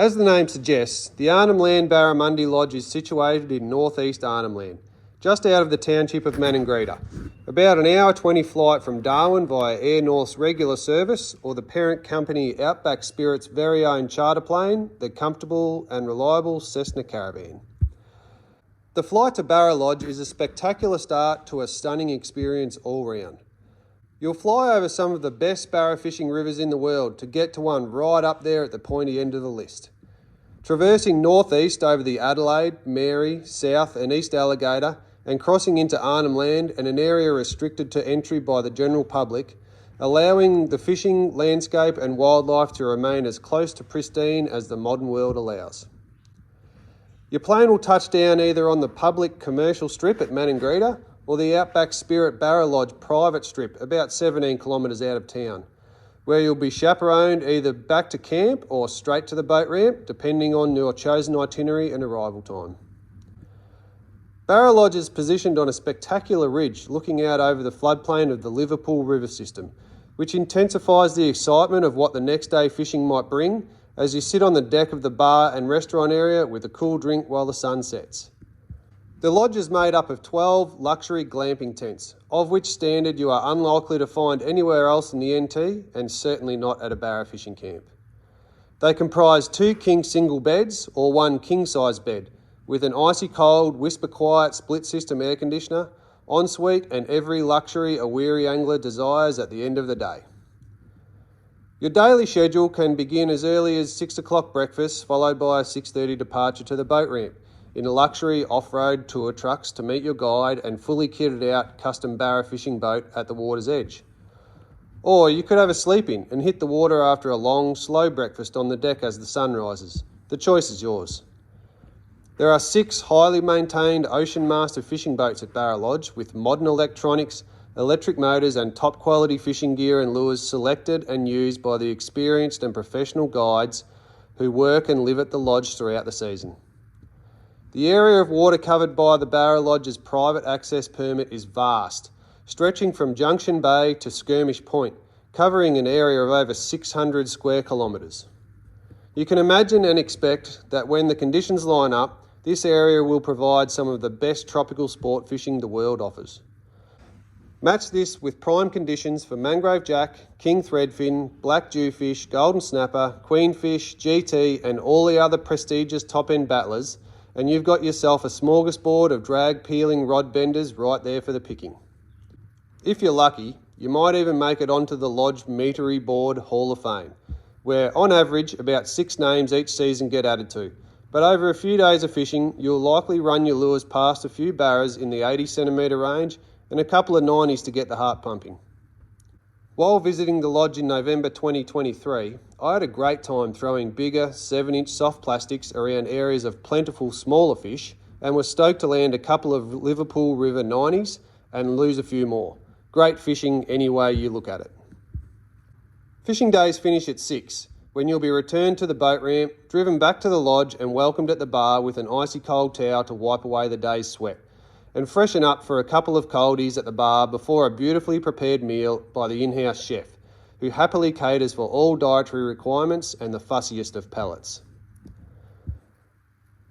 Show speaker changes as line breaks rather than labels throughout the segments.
As the name suggests, the Arnhem Land Barramundi Lodge is situated in northeast Arnhem Land, just out of the township of Maningrida. About an hour 20 flight from Darwin via Air North's regular service or the parent company Outback Spirit's very own charter plane, the comfortable and reliable Cessna Caravan. The flight to Barra Lodge is a spectacular start to a stunning experience all round. You'll fly over some of the best barra fishing rivers in the world to get to one right up there at the pointy end of the list. Traversing northeast over the Adelaide, Mary, South and East Alligator and crossing into Arnhem Land and an area restricted to entry by the general public, allowing the fishing, landscape and wildlife to remain as close to pristine as the modern world allows. Your plane will touch down either on the public commercial strip at Maningrida or the Outback Spirit Barra Lodge private strip about 17 kilometres out of town, where you'll be chaperoned either back to camp or straight to the boat ramp, depending on your chosen itinerary and arrival time. Barra Lodge is positioned on a spectacular ridge looking out over the floodplain of the Liverpool River system, which intensifies the excitement of what the next day fishing might bring as you sit on the deck of the bar and restaurant area with a cool drink while the sun sets. The lodge is made up of 12 luxury glamping tents, of which standard you are unlikely to find anywhere else in the NT and certainly not at a barra fishing camp. They comprise 2 king single beds or 1 king-size bed with an icy cold, whisper quiet split system air conditioner, ensuite and every luxury a weary angler desires at the end of the day. Your daily schedule can begin as early as 6 o'clock breakfast followed by a 6:30 departure to the boat ramp in a luxury off-road tour trucks to meet your guide and fully kitted out custom barra fishing boat at the water's edge. Or you could have a sleep in and hit the water after a long, slow breakfast on the deck as the sun rises. The choice is yours. There are 6 highly maintained Ocean Master fishing boats at Barra Lodge with modern electronics, electric motors and top quality fishing gear and lures selected and used by the experienced and professional guides who work and live at the lodge throughout the season. The area of water covered by the Barra Lodge's private access permit is vast, stretching from Junction Bay to Skirmish Point, covering an area of over 600 square kilometres. You can imagine and expect that when the conditions line up, this area will provide some of the best tropical sport fishing the world offers. Match this with prime conditions for mangrove jack, king threadfin, black jewfish, golden snapper, queenfish, GT and all the other prestigious top-end battlers, and you've got yourself a smorgasbord of drag peeling rod benders right there for the picking. If you're lucky, you might even make it onto the Lodge Meatery Board Hall of Fame, where on average about 6 names each season get added to. But over a few days of fishing, you'll likely run your lures past a few barras in the 80 centimetre range and a couple of 90s to get the heart pumping. While visiting the lodge in November 2023, I had a great time throwing bigger 7-inch soft plastics around areas of plentiful smaller fish and was stoked to land a couple of Liverpool River 90s and lose a few more. Great fishing any way you look at it. Fishing days finish at 6, when you'll be returned to the boat ramp, driven back to the lodge and welcomed at the bar with an icy cold towel to wipe away the day's sweat, and freshen up for a couple of coldies at the bar before a beautifully prepared meal by the in-house chef, who happily caters for all dietary requirements and the fussiest of palates.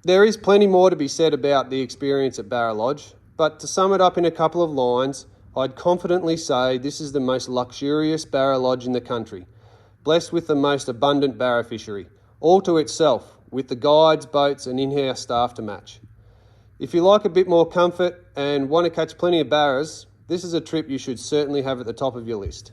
There is plenty more to be said about the experience at Barra Lodge, but to sum it up in a couple of lines, I'd confidently say this is the most luxurious barra lodge in the country, blessed with the most abundant barra fishery, all to itself, with the guides, boats and in-house staff to match. If you like a bit more comfort and want to catch plenty of barras, this is a trip you should certainly have at the top of your list.